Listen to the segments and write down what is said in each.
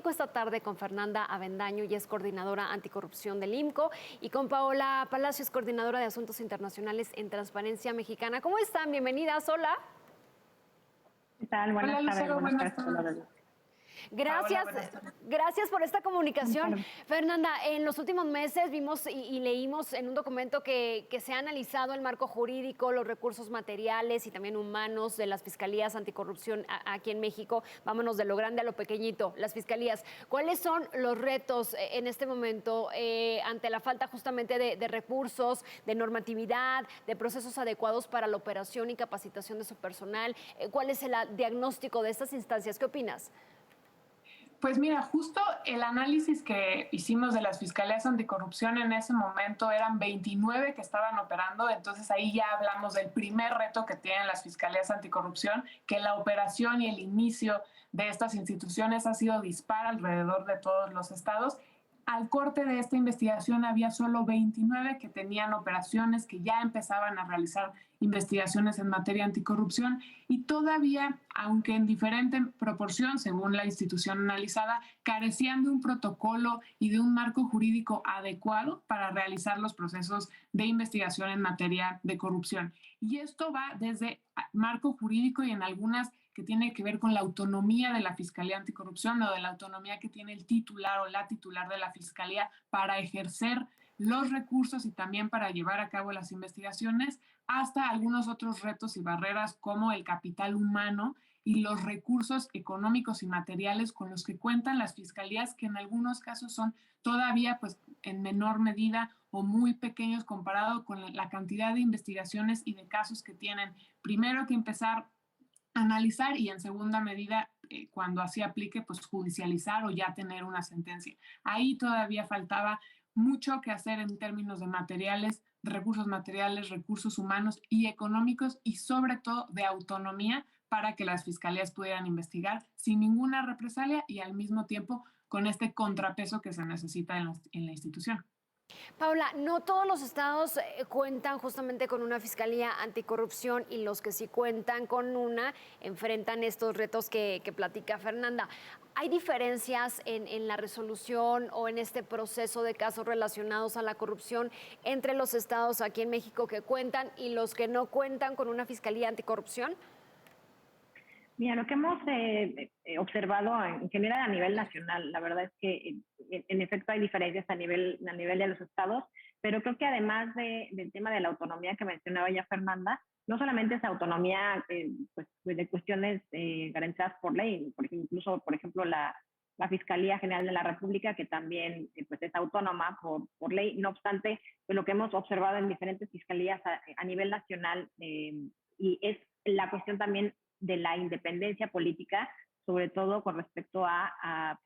Platico esta tarde con Fernanda Avendaño, y es coordinadora anticorrupción del IMCO, y con Paola Palacios, coordinadora de Asuntos Internacionales en Transparencia Mexicana. ¿Cómo están? Bienvenidas, hola. ¿Qué tal? Hola, Lucero, buenas tardes. Gracias, Paola, buenas tardes. gracias por esta comunicación. Fernanda, en los últimos meses vimos y leímos en un documento que se ha analizado el marco jurídico, los recursos materiales y también humanos de las fiscalías anticorrupción aquí en México. Vámonos de lo grande a lo pequeñito, las fiscalías. ¿Cuáles son los retos en este momento ante la falta justamente de recursos, de normatividad, de procesos adecuados para la operación y capacitación de su personal? ¿Cuál es el diagnóstico de estas instancias? ¿Qué opinas? Pues mira, justo el análisis que hicimos de las fiscalías anticorrupción en ese momento eran 29 que estaban operando, entonces ahí ya hablamos del primer reto que tienen las fiscalías anticorrupción, que la operación y el inicio de estas instituciones ha sido dispar alrededor de todos los estados. Al corte de esta investigación había solo 29 que tenían operaciones, que ya empezaban a realizar investigaciones en materia anticorrupción, y todavía, aunque en diferente proporción según la institución analizada, carecían de un protocolo y de un marco jurídico adecuado para realizar los procesos de investigación en materia de corrupción. Y esto va desde marco jurídico y en algunas que tiene que ver con la autonomía de la Fiscalía Anticorrupción o de la autonomía que tiene el titular o la titular de la Fiscalía para ejercer los recursos y también para llevar a cabo las investigaciones, hasta algunos otros retos y barreras como el capital humano y los recursos económicos y materiales con los que cuentan las fiscalías, que en algunos casos son todavía pues en menor medida o muy pequeños comparado con la cantidad de investigaciones y de casos que tienen primero que empezar analizar y en segunda medida, cuando así aplique, pues judicializar o ya tener una sentencia. Ahí todavía faltaba mucho que hacer en términos de materiales, recursos humanos y económicos, y sobre todo de autonomía para que las fiscalías pudieran investigar sin ninguna represalia y al mismo tiempo con este contrapeso que se necesita en la institución. Paula, no todos los estados cuentan justamente con una fiscalía anticorrupción, y los que sí cuentan con una enfrentan estos retos que platica Fernanda. ¿Hay diferencias en la resolución o en este proceso de casos relacionados a la corrupción entre los estados aquí en México que cuentan y los que no cuentan con una fiscalía anticorrupción? Mira, lo que hemos observado en general a nivel nacional, la verdad es que en efecto hay diferencias a nivel de los estados, pero creo que además del tema de la autonomía que mencionaba ya Fernanda, no solamente es autonomía pues, de cuestiones garantizadas por ley, incluso, por ejemplo, la Fiscalía General de la República, que también pues, es autónoma por ley. No obstante, pues, lo que hemos observado en diferentes fiscalías a nivel nacional y es la cuestión también de la independencia política, sobre todo con respecto a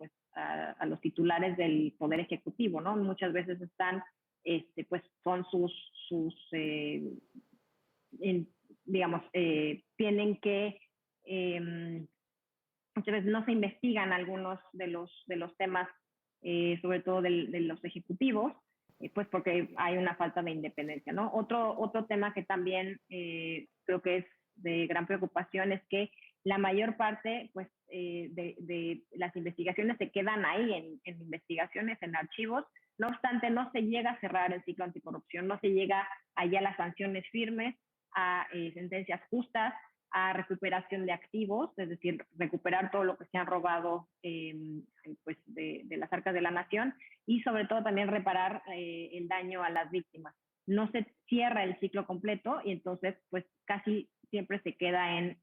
los titulares del Poder Ejecutivo, ¿no? Muchas veces están, pues son digamos, tienen que, muchas veces no se investigan algunos de los temas, sobre todo de los ejecutivos, pues porque hay una falta de independencia, ¿no? Otro tema que también creo que es de gran preocupación es que la mayor parte pues, de las investigaciones se quedan ahí en investigaciones, en archivos. No obstante, no se llega a cerrar el ciclo anticorrupción, no se llega allá a las sanciones firmes, a sentencias justas, a recuperación de activos, es decir, recuperar todo lo que se han robado pues de las arcas de la nación, y sobre todo también reparar el daño a las víctimas. No se cierra el ciclo completo y entonces pues casi siempre se queda en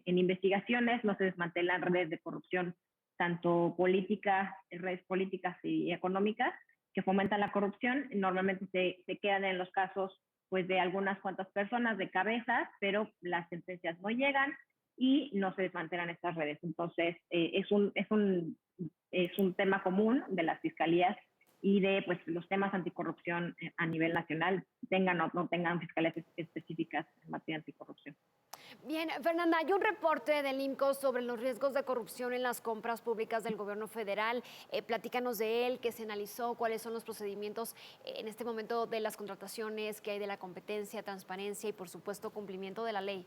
investigaciones, no se desmantelan redes de corrupción, tanto políticas, redes políticas y económicas que fomentan la corrupción. Normalmente se quedan en los casos pues de algunas cuantas personas de cabezas, pero las sentencias no llegan y no se desmantelan estas redes. Entonces es un tema común de las fiscalías y de pues, los temas anticorrupción a nivel nacional, tengan o no tengan fiscalías específicas en materia anticorrupción. Bien, Fernanda, hay un reporte del IMCO sobre los riesgos de corrupción en las compras públicas del gobierno federal. Platícanos de él, qué se analizó, cuáles son los procedimientos en este momento de las contrataciones, qué hay de la competencia, transparencia y, por supuesto, cumplimiento de la ley.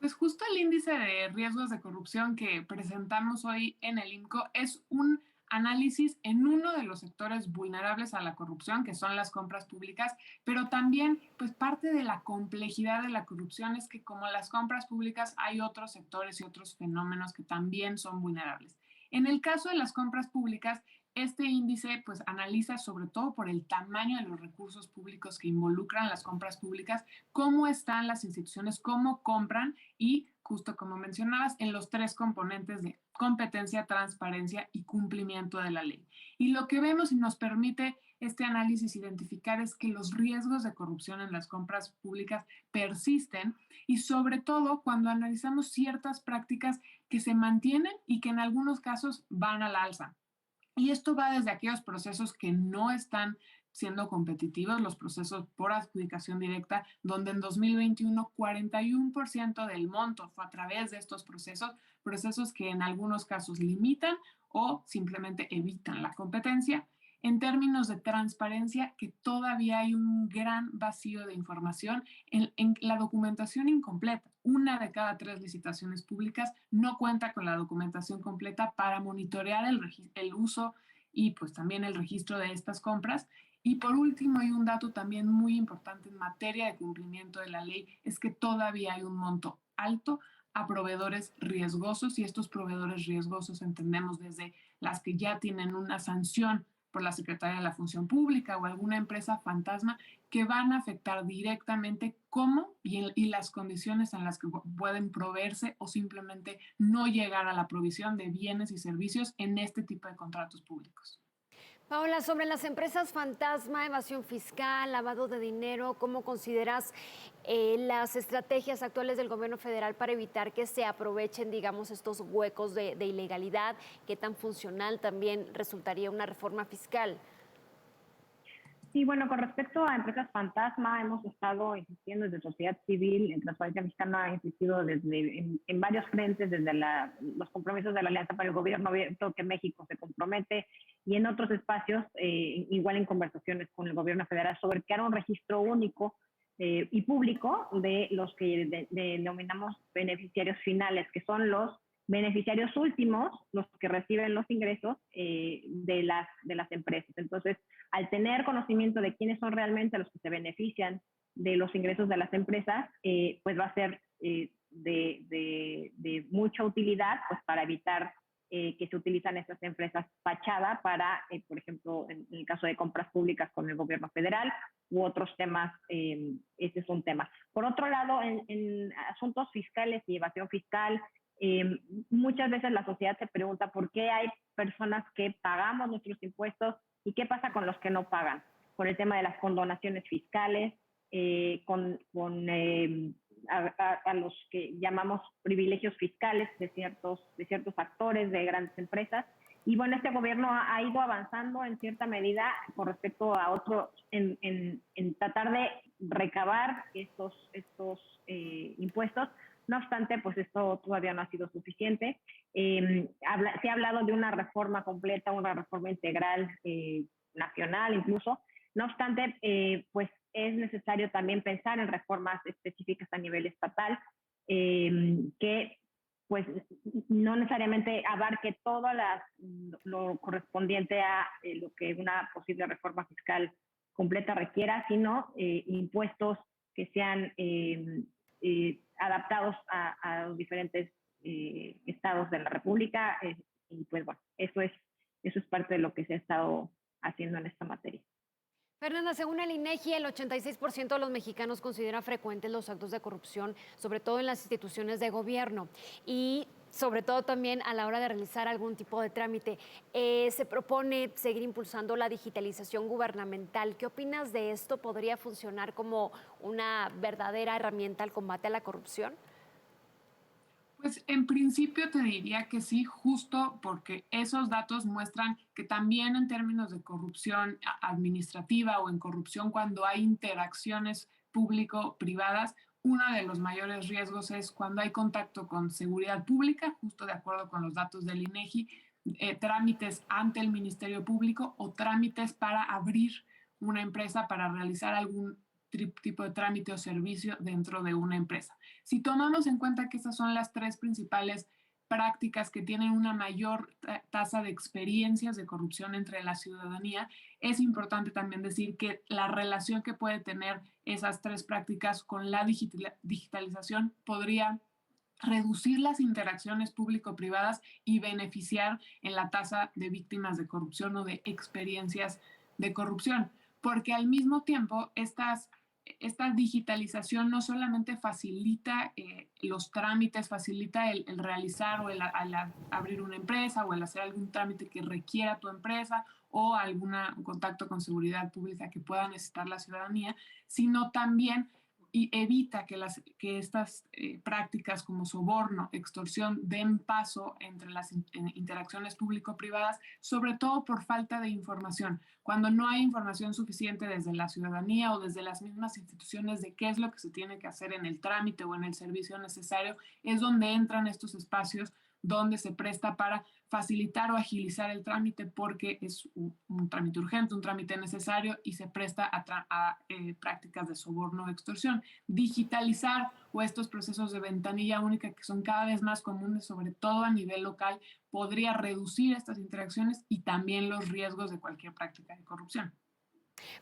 Pues justo el índice de riesgos de corrupción que presentamos hoy en el INCO es un análisis en uno de los sectores vulnerables a la corrupción, que son las compras públicas, pero también, pues parte de la complejidad de la corrupción es que como las compras públicas hay otros sectores y otros fenómenos que también son vulnerables. En el caso de las compras públicas, este índice pues analiza sobre todo por el tamaño de los recursos públicos que involucran las compras públicas, cómo están las instituciones, cómo compran y justo como mencionabas, en los tres componentes de competencia, transparencia y cumplimiento de la ley. Y lo que vemos y nos permite este análisis identificar es que los riesgos de corrupción en las compras públicas persisten y sobre todo cuando analizamos ciertas prácticas que se mantienen y que en algunos casos van al alza. Y esto va desde aquellos procesos que no están siendo competitivos, los procesos por adjudicación directa, donde en 2021 41% del monto fue a través de estos procesos, procesos que en algunos casos limitan o simplemente evitan la competencia. En términos de transparencia, que todavía hay un gran vacío de información en la documentación incompleta. Una de cada 3 licitaciones públicas no cuenta con la documentación completa para monitorear el uso y pues también el registro de estas compras. Y por último, hay un dato también muy importante en materia de cumplimiento de la ley, es que todavía hay un monto alto a proveedores riesgosos y estos proveedores riesgosos entendemos desde las que ya tienen una sanción por la Secretaría de la Función Pública o alguna empresa fantasma que van a afectar directamente cómo y las condiciones en las que pueden proveerse o simplemente no llegar a la provisión de bienes y servicios en este tipo de contratos públicos. Paola, sobre las empresas fantasma, evasión fiscal, lavado de dinero, ¿cómo consideras las estrategias actuales del gobierno federal para evitar que se aprovechen, digamos, estos huecos de ilegalidad? ¿Qué tan funcional también resultaría una reforma fiscal? Sí, bueno, con respecto a empresas fantasma, hemos estado insistiendo desde sociedad civil, en Transparencia Mexicana ha insistido en varios frentes, desde los compromisos de la Alianza para el Gobierno Abierto que México se compromete y en otros espacios, igual en conversaciones con el gobierno federal, sobre crear un registro único y público de los que denominamos beneficiarios finales, que son los beneficiarios últimos, los que reciben los ingresos de las empresas. Entonces, al tener conocimiento de quiénes son realmente los que se benefician de los ingresos de las empresas, pues va a ser de mucha utilidad pues, para evitar que se utilizan estas empresas fachada para, por ejemplo, en el caso de compras públicas con el gobierno federal u otros temas, ese es un tema. Por otro lado, en asuntos fiscales y evasión fiscal, muchas veces la sociedad se pregunta por qué hay personas que pagamos nuestros impuestos y qué pasa con los que no pagan, con el tema de las condonaciones fiscales, a los que llamamos privilegios fiscales de ciertos actores de grandes empresas. Y bueno, este gobierno ha ido avanzando en cierta medida con respecto a otros, en tratar de recabar estos impuestos. No obstante, pues esto todavía no ha sido suficiente. Se ha hablado de una reforma completa, una reforma integral nacional incluso. No obstante, pues es necesario también pensar en reformas específicas a nivel estatal que pues no necesariamente abarque todo lo correspondiente a lo que una posible reforma fiscal completa requiera, sino impuestos que sean adaptados a los diferentes estados de la República. Y pues bueno, eso es parte de lo que se ha estado haciendo en esta materia. Fernanda, según el INEGI, el 86% de los mexicanos considera frecuentes los actos de corrupción, sobre todo en las instituciones de gobierno y sobre todo también a la hora de realizar algún tipo de trámite. Se propone seguir impulsando la digitalización gubernamental. ¿Qué opinas de esto? ¿Podría funcionar como una verdadera herramienta al combate a la corrupción? Pues en principio te diría que sí, justo porque esos datos muestran que también en términos de corrupción administrativa o en corrupción cuando hay interacciones público-privadas, uno de los mayores riesgos es cuando hay contacto con seguridad pública, justo de acuerdo con los datos del INEGI, trámites ante el Ministerio Público o trámites para abrir una empresa para realizar algún tipo de trámite o servicio dentro de una empresa. Si tomamos en cuenta que estas son las tres principales prácticas que tienen una mayor tasa de experiencias de corrupción entre la ciudadanía, es importante también decir que la relación que puede tener esas tres prácticas con la digitalización podría reducir las interacciones público-privadas y beneficiar en la tasa de víctimas de corrupción o de experiencias de corrupción, porque al mismo tiempo esta digitalización no solamente facilita los trámites, facilita el realizar o el abrir una empresa o el hacer algún trámite que requiera tu empresa o algún contacto con seguridad pública que pueda necesitar la ciudadanía, sino también y evita que estas prácticas como soborno, extorsión, den paso entre las interacciones público-privadas, sobre todo por falta de información. Cuando no hay información suficiente desde la ciudadanía o desde las mismas instituciones de qué es lo que se tiene que hacer en el trámite o en el servicio necesario, es donde entran estos espacios donde se presta para facilitar o agilizar el trámite porque es un trámite urgente, un trámite necesario y se presta a prácticas de soborno o extorsión. Digitalizar o estos procesos de ventanilla única que son cada vez más comunes, sobre todo a nivel local, podría reducir estas interacciones y también los riesgos de cualquier práctica de corrupción.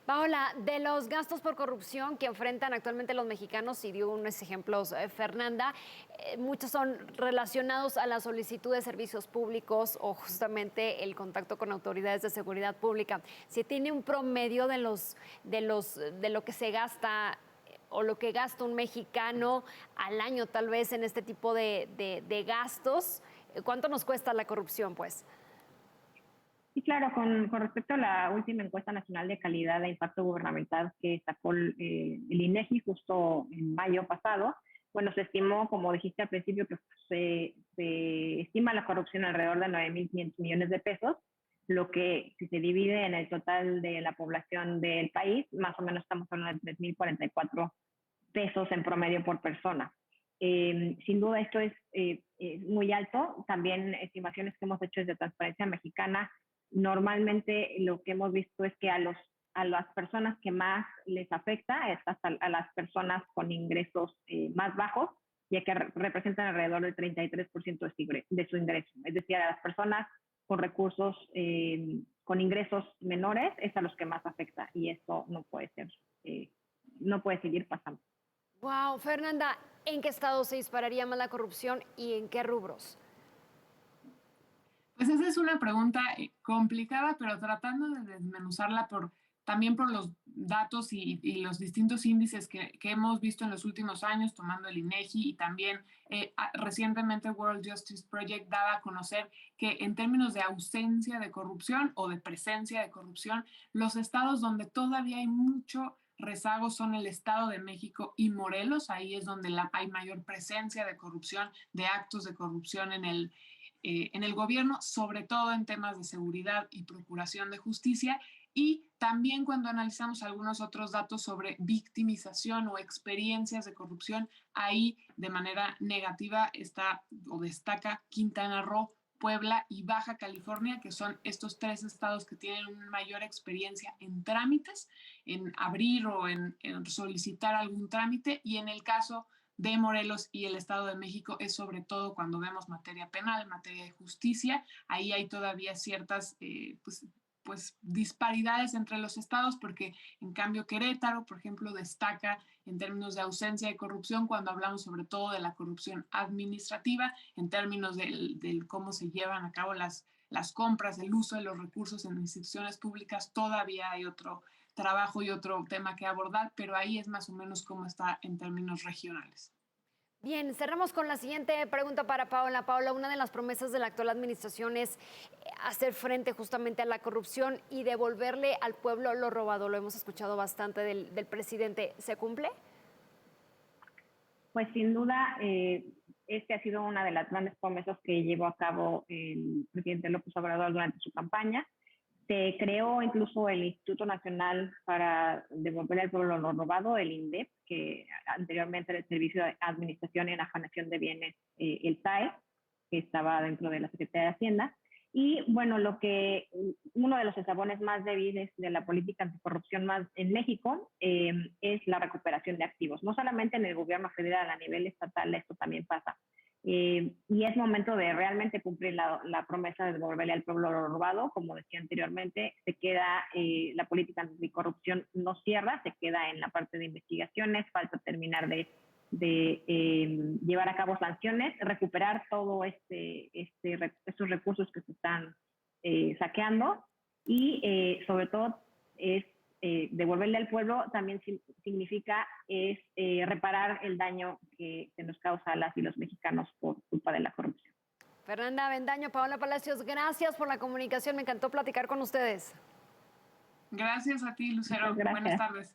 Paola, de los gastos por corrupción que enfrentan actualmente los mexicanos, y dio unos ejemplos Fernanda, muchos son relacionados a la solicitud de servicios públicos o justamente el contacto con autoridades de seguridad pública. Si tiene un promedio de lo que se gasta o lo que gasta un mexicano al año tal vez en este tipo de gastos, ¿cuánto nos cuesta la corrupción, pues? Sí, claro, con respecto a la última encuesta nacional de calidad de impacto gubernamental que sacó el INEGI justo en mayo pasado, bueno, se estimó, como dijiste al principio, que se estima la corrupción alrededor de 9.500 millones de pesos, lo que si se divide en el total de la población del país, más o menos estamos hablando de 3.044 pesos en promedio por persona. Sin duda esto es muy alto. También estimaciones que hemos hecho desde Transparencia Mexicana, normalmente lo que hemos visto es que a las personas que más les afecta es hasta a las personas con ingresos más bajos, ya que representan alrededor del 33% de su ingreso. Es decir, a las personas con recursos, con ingresos menores, es a los que más afecta y esto no puede ser, no puede seguir pasando. Wow, Fernanda, ¿en qué estado se dispararía más la corrupción y en qué rubros? Pues esa es una pregunta complicada, pero tratando de desmenuzarla también por los datos y los distintos índices que hemos visto en los últimos años, tomando el INEGI y también recientemente World Justice Project daba a conocer que en términos de ausencia de corrupción o de presencia de corrupción, los estados donde todavía hay mucho rezago son el Estado de México y Morelos. Ahí es donde hay mayor presencia de corrupción, de actos de corrupción en el gobierno, sobre todo en temas de seguridad y procuración de justicia. Y también cuando analizamos algunos otros datos sobre victimización o experiencias de corrupción, ahí de manera negativa está o destaca Quintana Roo, Puebla y Baja California, que son estos tres estados que tienen una mayor experiencia en trámites, en abrir o en solicitar algún trámite. Y en el caso de Morelos y el Estado de México es sobre todo cuando vemos materia penal, materia de justicia, ahí hay todavía ciertas pues disparidades entre los estados, porque en cambio Querétaro, por ejemplo, destaca en términos de ausencia de corrupción cuando hablamos sobre todo de la corrupción administrativa, en términos del cómo se llevan a cabo las compras, el uso de los recursos en instituciones públicas, todavía hay otro trabajo y otro tema que abordar, pero ahí es más o menos cómo está en términos regionales. Bien, cerramos con la siguiente pregunta para Paola. Paola, una de las promesas de la actual administración es hacer frente justamente a la corrupción y devolverle al pueblo lo robado. Lo hemos escuchado bastante del presidente. ¿Se cumple? Pues sin duda, este ha sido una de las grandes promesas que llevó a cabo el presidente López Obrador durante su campaña. Se creó incluso el Instituto Nacional para Devolver al Pueblo lo Robado, el INDEP, que anteriormente era el Servicio de Administración y Enajenación de Bienes, el SAE, que estaba dentro de la Secretaría de Hacienda. Y bueno, uno de los eslabones más débiles de la política anticorrupción más en México es la recuperación de activos. No solamente en el gobierno federal, a nivel estatal esto también pasa. Y es momento de realmente cumplir la promesa de devolverle al pueblo lo robado. Como decía anteriormente, se queda, la política anticorrupción no cierra, se queda en la parte de investigaciones, falta terminar de llevar a cabo sanciones, recuperar todo estos recursos que se están saqueando y sobre todo es devolverle al pueblo también significa reparar el daño que se nos causa a las y los mexicanos por culpa de la corrupción. Fernanda Avendaño, Paola Palacios, gracias por la comunicación. Me encantó platicar con ustedes. Gracias a ti, Lucero. Buenas tardes.